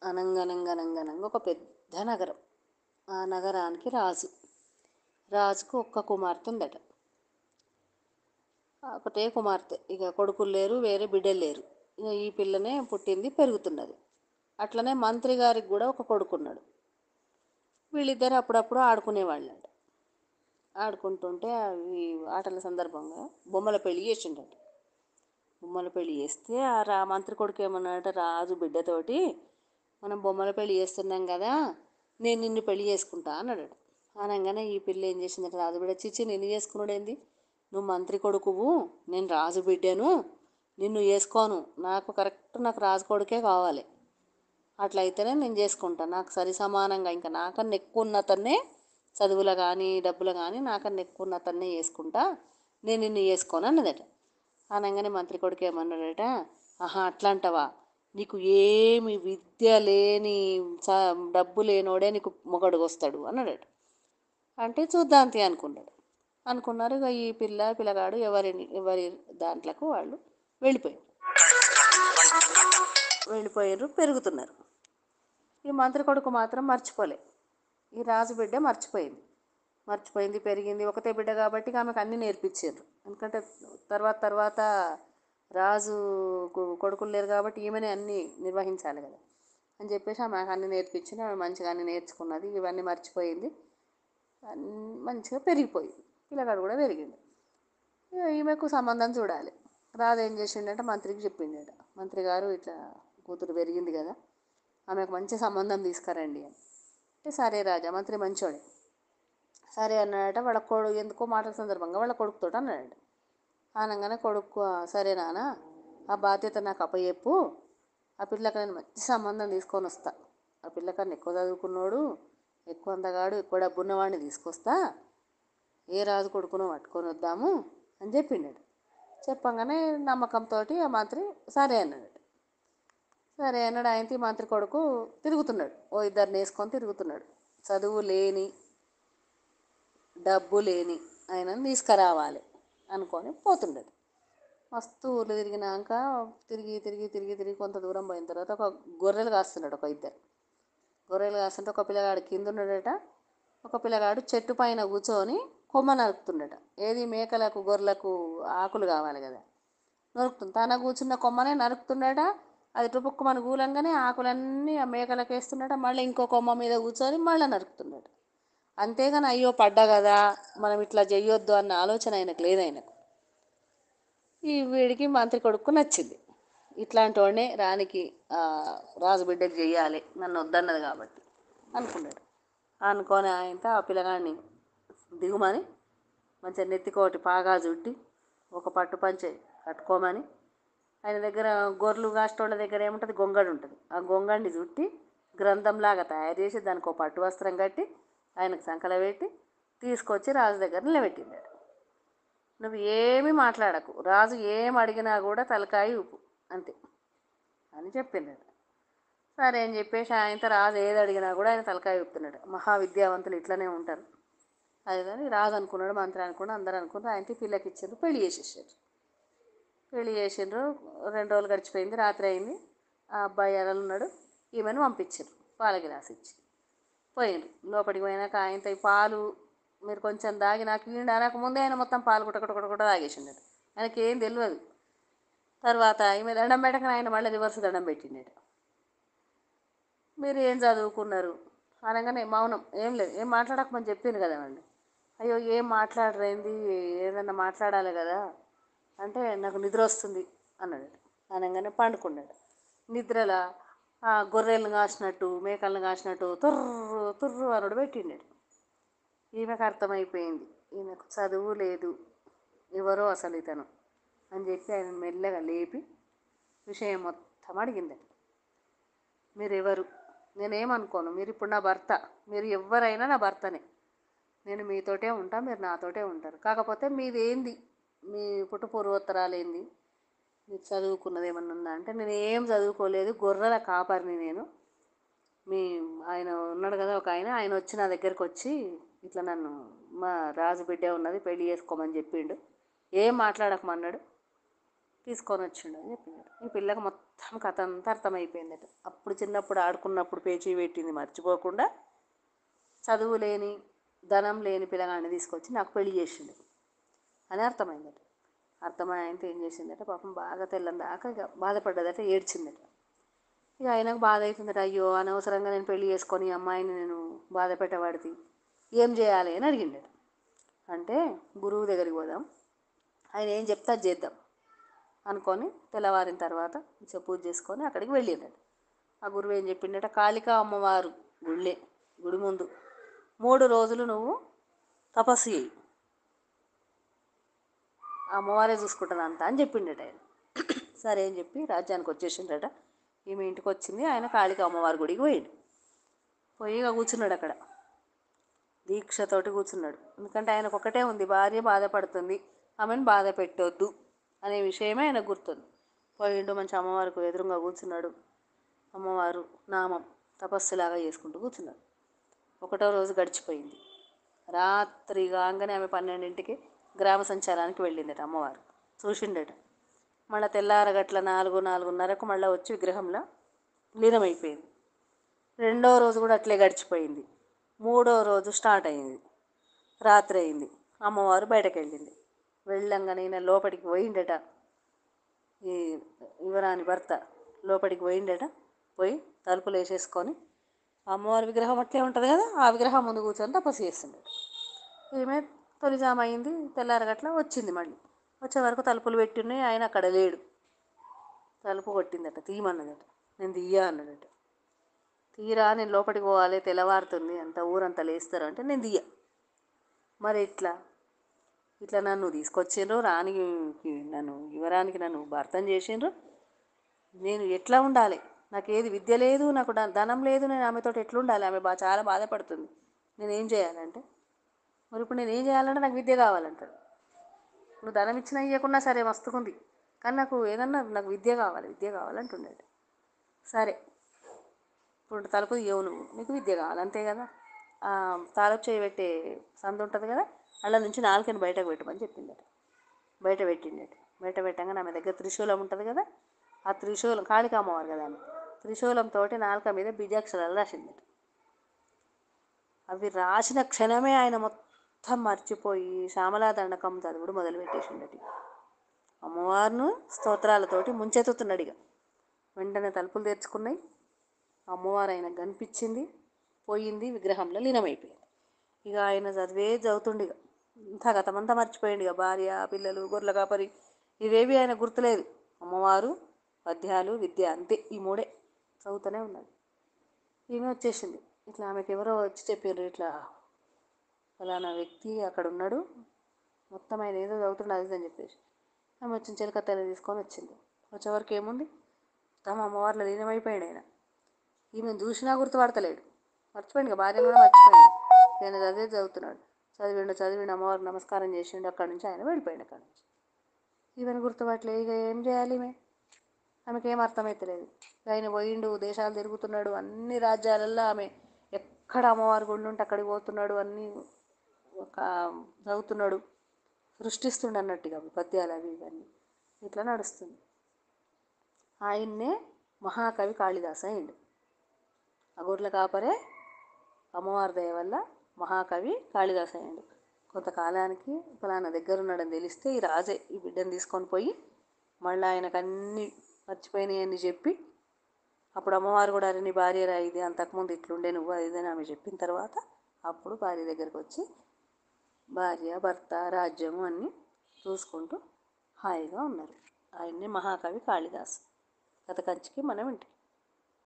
అనంగనంగనంగనంగా ఒక పెద్ద నగరం. ఆ నగరానికి రాజుకు ఒక్క కుమార్తె ఉందట. ఒకటే కుమార్తె, ఇక కొడుకులు లేరు, వేరే బిడ్డలు లేరు. ఇక ఈ పిల్లనే పుట్టింది, పెరుగుతున్నది. అట్లనే మంత్రి గారికి కూడా ఒక కొడుకున్నాడు. వీళ్ళిద్దరు అప్పుడప్పుడు ఆడుకునేవాళ్ళంట. ఆడుకుంటుంటే అవి ఆటల సందర్భంగా బొమ్మల పెళ్ళి చేసిండట. బొమ్మల పెళ్ళి చేస్తే ఆ మంత్రి కొడుకు ఏమన్నాడట రాజు బిడ్డతోటి, మనం బొమ్మల పెళ్ళి చేస్తున్నాం కదా, నేను నిన్ను పెళ్ళి చేసుకుంటా అన్నాడు. అనగానే ఈ పిల్ల ఏం చేసిందంటే, రాజు బిడ్డ, చిచ్చి నిన్ను చేసుకున్నాడు ఏంది, నువ్వు మంత్రి కొడుకువు, నేను రాజు బిడ్డను, నిన్ను చేసుకోను, నాకు రాజు కొడుకే కావాలి, అట్లయితేనే నేను చేసుకుంటాను, నాకు సరి సమానంగా ఇంకా నాకన్నా ఎక్కువ ఉన్నతన్నే చదువులు కానీ డబ్బులు కానీ నాకన్నా ఎక్కువ ఉన్నతన్నే చేసుకుంటా, నేను నిన్ను చేసుకోను అన్నదట. అనగానే మంత్రి కొడుకు ఏమన్నాడట, ఆహా అట్లా అంటావా, నీకు ఏమి విద్య లేని డబ్బు లేనోడే నీకు మొగడుగు వస్తాడు అన్నాడట. అంటే చూద్దాంతి అనుకున్నారు. ఇక ఈ పిల్లగాడు ఎవరి దాంట్లకు వాళ్ళు వెళ్ళిపోయారు, పెరుగుతున్నారు. ఈ మంత్రి కొడుకు మాత్రం మర్చిపోలే, ఈ రాజు బిడ్డ మర్చిపోయింది, పెరిగింది. ఒకతే బిడ్డ కాబట్టి ఆమెకు అన్నీ నేర్పించారు. ఎందుకంటే తర్వాత రాజు కొడుకులు లేరు కాబట్టి ఈమెనే అన్నీ నిర్వహించాలి కదా అని చెప్పేసి ఆమెకు అన్నీ నేర్పించింది. ఆమె మంచిగా అన్నీ నేర్చుకున్నది, ఇవన్నీ మర్చిపోయింది, మంచిగా పెరిగిపోయింది. పిల్లగాడు కూడా పెరిగింది. ఈమెకు సంబంధం చూడాలి. రాజు ఏం చేసిండంటే మంత్రికి చెప్పిండట, మంత్రి గారు ఇట్లా కూతురు పెరిగింది కదా, ఆమెకు మంచి సంబంధం తీసుకురండి అని. సరే రాజా, మంత్రి మంచోడే, సరే అన్నాడట. వాళ్ళ కొడుకు ఎందుకో మాటల సందర్భంగా వాళ్ళ కొడుకుతో అన్నాడట. అనగానే కొడుకు, సరే నాన్న, ఆ బాధ్యత నాకు అప్పచెప్పు, ఆ పిల్లకి నేను మంచి సంబంధం తీసుకొని వస్తా, ఆ పిల్లకన్నా ఎక్కువ చదువుకున్నాడు, ఎక్కువ అందగాడు, ఎక్కువ డబ్బున్నవాడిని తీసుకొస్తా, ఏ రాజు కొడుకునో పట్టుకొని వద్దాము అని చెప్పిండట. చెప్పంగానే నమ్మకంతో ఆ మంత్రి సరే అన్నాడు. సరే అన్నాడు. ఆయనకి మంత్రి కొడుకు తిరుగుతున్నాడు, ఓ ఇద్దరిని వేసుకొని తిరుగుతున్నాడు. చదువు లేని డబ్బు లేని ఆయనను తీసుకురావాలి అనుకొని పోతుండడు. మస్తు ఊర్లు తిరిగినాక తిరిగి కొంత దూరం పోయిన తర్వాత ఒక గొర్రెలు కాస్తున్నాడు. గొర్రెలు కాస్తుంటే ఒక పిల్లగాడు కింద ఉన్నాడట. ఒక పిల్లగాడు చెట్టు పైన కూర్చొని కొమ్మ నరుకుతుండట. ఏది, మేకలకు గొర్రెలకు ఆకులు కావాలి కదా, నరుకుతుంది. తన కూర్చున్న కొమ్మనే నరుకుతుండట. అది టుపుక్కుమని కూలంగానే ఆకులన్నీ ఆ మేకలకు వేస్తుండట. మళ్ళీ ఇంకో కొమ్మ మీద కూర్చొని మళ్ళీ నరుకుతుండట. అంతేగాని అయ్యో పడ్డా కదా, మనం ఇట్లా చెయ్యొద్దు అన్న ఆలోచన ఆయనకు లేదు. ఈ వీడికి మంత్రి కొడుకు నచ్చింది, ఇట్లాంటి వాడినే రానికి రాజు బిడ్డకు చెయ్యాలి, నన్ను వద్దన్నది కాబట్టి అనుకున్నాడు. అనుకొని ఆయనతో ఆ పిల్లగాడిని దిగుమని మంచిగా నెత్తికోటి పాగా చుట్టి ఒక పట్టు పంచె కట్టుకోమని, ఆయన దగ్గర గొర్రెలు కాస్టోళ్ళ దగ్గర ఏముంటుంది, గొంగడి ఉంటుంది, ఆ గొంగడిని చుట్టి గ్రంథంలాగా తయారు చేసి దానికి ఒక పట్టు వస్త్రం కట్టి ఆయనకు సంకల పెట్టి తీసుకొచ్చి రాజు దగ్గర నిలబెట్టిండాడు. నువ్వు ఏమీ మాట్లాడకు, రాజు ఏం అడిగినా కూడా తలకాయ ఊపు అంతే అని చెప్పిండాడు. సరే అని చెప్పేసి ఆయనతో రాజు ఏది అడిగినా కూడా ఆయన తలకాయ ఊపుతున్నాడు. మహావిద్యావంతులు ఇట్లనే ఉంటారు. అది కానీ రాజు అనుకున్నాడు, మంత్రి అనుకున్నాడు, అందరూ అనుకున్నారు. ఆయనకి పిల్లకి ఇచ్చిండ్రు, పెళ్లి చేసేసారు. పెళ్లి చేసిండ్రు. 2 రోజులు గడిచిపోయింది, రాత్రి అయింది. ఆ అబ్బాయి ఎడలు ఉన్నాడు, ఈమెను పంపించారు పాల గిలాస్ ఇచ్చి. పోయిండ్రు. లోపలికి పోయినాక ఆయనతో పాలు మీరు కొంచెం దాగి నాకు ఇవ్వండి అనక ముందే ఆయన మొత్తం పాలు గుట్ట తాగేసిండడు. ఆయనకి ఏం తెలియదు. తర్వాత ఈమె దండం పెట్టగానే ఆయన మళ్ళీ రివర్స్ దండం పెట్టిండడు. మీరు ఏం చదువుకున్నారు అనగానే మౌనం, ఏం లేదు, ఏం మాట్లాడకమని చెప్పింది కదా అండి. అయ్యో ఏం మాట్లాడరేంది, ఏదన్నా మాట్లాడాలి కదా అంటే, నాకు నిద్ర వస్తుంది అన్నాడు. అనగానే పండుకున్నాడు. నిద్రలా గొర్రెలను కాసినట్టు మేకలను కాసినట్టు తుర్రు తుర్రు అనుడు పెట్టిండాడు. ఈమెకు అర్థమైపోయింది, ఈమెకు చదువు లేదు, ఎవరో అసలు ఇతను అని చెప్పి ఆయన మెల్లగా లేపి విషయం మొత్తం అడిగిందండి. మీరెవరు, నేనేమనుకోను, మీరు ఇప్పుడు నా భర్త, మీరు ఎవరైనా నా భర్తనే, నేను మీతోటే ఉంటా, మీరు నాతోటే ఉంటారు. కాకపోతే మీది ఏంది, మీ పుట్టు పూర్వోత్తరాలు ఏంది, మీరు చదువుకున్నది ఏమన్నా ఉందా అంటే, నేను ఏం చదువుకోలేదు, గొర్రెల కాపరిని నేను. మీ ఆయన ఉన్నాడు కదా ఒక ఆయన వచ్చి నా దగ్గరికి వచ్చి ఇట్లా నన్ను మా రాజు బిడ్డ ఉన్నది పెళ్లి చేసుకోమని చెప్పిండు, ఏం మాట్లాడకమన్నాడు. తీసుకొని వచ్చిండు అని చెప్పిందట. ఈ పిల్లకి మొత్తం కథ అంతా అర్థమైపోయిందట. అప్పుడు చిన్నప్పుడు ఆడుకున్నప్పుడు పేచీ పెట్టింది మర్చిపోకుండా చదువు లేని ధనం లేని పిల్లగాడిని తీసుకొచ్చి నాకు పెళ్లి చేసిండు అని అర్థమైందట. అర్థమైతే ఏం చేసిందట, పాపం బాగా తెల్లని దాకా ఇక బాధపడ్డదట, ఏడ్చిందట. ఇక ఆయనకు బాధ అవుతుందట, అయ్యో అనవసరంగా నేను పెళ్లి చేసుకొని అమ్మాయిని నేను బాధ పెట్టబడితే ఏం చేయాలి అని అడిగిండట. అంటే గురువు దగ్గరికి పోదాం, ఆయన ఏం చెప్తే అది చేద్దాం అనుకొని తెల్లవారిన తర్వాత పూజ చేసుకొని అక్కడికి వెళ్ళిండట. ఆ గురువు ఏం చెప్పిండట, కాళికా అమ్మవారు గుడి ముందు 3 రోజులు నువ్వు తపస్సు చేయి, అమ్మవారే చూసుకుంటుంది అంతా అని చెప్పిండట ఆయన. సరే అని చెప్పి రాజ్యానికి వచ్చేసిండట. ఈమె ఇంటికి వచ్చింది, ఆయన కాళికా అమ్మవారి గుడికి పోయిండు. పోయి ఇక కూర్చున్నాడు అక్కడ, దీక్షతోటి కూర్చున్నాడు. ఎందుకంటే ఆయనకు ఒకటే ఉంది, భార్య బాధపడుతుంది, ఆమెను బాధ పెట్టొద్దు అనే విషయమే ఆయన గుర్తుంది. పోయిండు, మంచి అమ్మవారికి ఎదురుగా కూర్చున్నాడు. అమ్మవారు నామం తపస్సులాగా చేసుకుంటూ కూర్చున్నాడు. 1వ రోజు గడిచిపోయింది. రాత్రి కాగానే ఆమె 12ంటికి గ్రామ సంచారానికి వెళ్ళిందట. అమ్మవారు చూసిండట. మళ్ళీ తెల్లారగట్ల 4:30కు మళ్ళీ వచ్చి విగ్రహంలో లీనమైపోయింది. 2వ రోజు కూడా అట్లే గడిచిపోయింది. 3వ రోజు స్టార్ట్ అయింది, రాత్రి అయింది. అమ్మవారు బయటకు వెళ్ళింది. వెళ్ళంగానే ఈయన లోపలికి పోయిండట. ఈ యువరాణి భర్త లోపలికి పోయిండట. పోయి తలుపులు వేసేసుకొని అమ్మవారి విగ్రహం అట్లే ఉంటుంది కదా, ఆ విగ్రహం ముందు కూర్చొని తపస్సు చేస్తుండట. ఈమె తొలిజామ అయింది, తెల్లారగట్ల వచ్చింది. మళ్ళీ వచ్చే వరకు తలుపులు పెట్టున్నాయి, ఆయన అక్కడ లేడు. తలుపు కొట్టిందట, తీయమన్నదట. నేను తీయా అన్నదట. తీరా నేను లోపలికి పోవాలి, తెల్లవారుతుంది, అంత ఊరంతా లేస్తారు అంటే నేను తీయ. మరి ఇట్లా నన్ను తీసుకొచ్చిండ్రు, నన్ను యువరానికి నన్ను భర్తం చేసిండ్రు, నేను ఎట్లా ఉండాలి, నాకు ఏది విద్య లేదు, నాకు ధనం లేదు, నేను ఆమెతో ఎట్లుండాలి, ఆమె చాలా బాధపడుతుంది, నేనేం చేయాలంటే, మరి ఇప్పుడు నేను ఏం చేయాలంటే నాకు విద్య కావాలంటాడు. నువ్వు ధనం ఇచ్చినా ఇవ్వకున్నా సరే మస్తుకుంది, కానీ నాకు ఏదన్నా నాకు విద్య కావాలంటున్నాడు. సరే ఇప్పుడు తలుపు ఇవ్వవు, నీకు విద్య కావాలి అంతే కదా, తాళపు చేయబెట్టే సందు ఉంటుంది కదా, అలా నుంచి నాలుకని బయటకు పెట్టమని చెప్పిందట. బయట పెట్టిండట. బయట పెట్టంగా ఆమె దగ్గర త్రిశూలం ఉంటుంది కదా, ఆ త్రిశూలం కాళికా అమ్మవారు కదా, ఆమె త్రిశూలంతో నాలుక మీద బీజాక్షరాలు రాసిందట. అవి రాసిన క్షణమే ఆయన మొత్తం మర్చిపోయి శ్యామలా దండకం చదువుడు మొదలుపెట్టేసిండట. అమ్మవారిని స్తోత్రాలతోటి ముంచెత్తుతున్నాడు. ఇక వెంటనే తలుపులు తెరుచుకున్నాయి. అమ్మవారు ఆయనకు కనిపించింది, పోయింది, విగ్రహంలో లీనమైపోయింది. ఇక ఆయన చదువుతుండే, ఇక ఇంత గతమంతా మర్చిపోయింది. ఇక భార్య, పిల్లలు, గొర్రెల కాపరి ఇవేవి ఆయన గుర్తులేదు. అమ్మవారు, పద్యాలు, విద్య అంతే, ఈ 3 చదువుతూనే ఉన్నాడు. ఈమె వచ్చేసింది. ఇట్లా ఆమెకు ఎవరో వచ్చి చెప్పారు, ఇట్లా ఫలానా వ్యక్తి అక్కడ ఉన్నాడు, మొత్తం ఆయన ఏదో చదువుతున్నాడు అని చెప్పేసి. ఆమె వచ్చిన చిలకత్తెలు తీసుకొని వచ్చింది. వచ్చేవరకు ఏముంది, తమ అమ్మవారిలో లీనమైపోయాడు ఆయన. ఈమెను చూసినా గుర్తుపడతలేడు, మర్చిపోయింది. ఇక భార్యను కూడా మర్చిపోయాడు. ఆయన చదువుతున్నాడు. చదివిండు అమ్మవారికి నమస్కారం చేసిండు. అక్కడి నుంచి ఆయన వెళ్ళిపోయాడు. అక్కడి నుంచి ఈమెను గుర్తుపట్టలేదు. ఇక ఏం చేయాలి, ఆమెకి ఏం అర్థమవుతలేదు. ఆయన పోయిండు, దేశాలు తిరుగుతున్నాడు, అన్ని రాజ్యాలల్లో ఆమె ఎక్కడ అమ్మవారి గుళ్ళు ఉంటే అక్కడికి పోతున్నాడు, అన్నీ చదువుతున్నాడు, సృష్టిస్తుండ అన్నట్టుగా పద్యాలు అవి ఇవన్నీ ఇట్లా నడుస్తుంది. ఆయన్నే మహాకవి కాళిదాసు అయ్యిండు. అగోర్ల కాపరే అమ్మవారి దయ వల్ల మహాకవి కాళిదాసు అయ్యిండు. కొంతకాలానికి ఫలానా దగ్గర ఉన్నాడని తెలిస్తే ఈ రాజే ఈ బిడ్డను తీసుకొని పోయి మళ్ళీ ఆయనకు అన్నీ మర్చిపోయినాయని చెప్పి, అప్పుడు అమ్మవారు కూడా అరే నీ భార్య రా ఇది, అంతకుముందు ఇట్లుండే నువ్వు అది అని ఆమె చెప్పిన తర్వాత అప్పుడు భార్య దగ్గరికి వచ్చి భార్య, భర్త, రాజ్యము అన్నీ చూసుకుంటూ హాయిగా ఉన్నారు. ఆయన్ని మహాకవి కాళిదాసు. కథ కంచికి మనం ఇంటికి.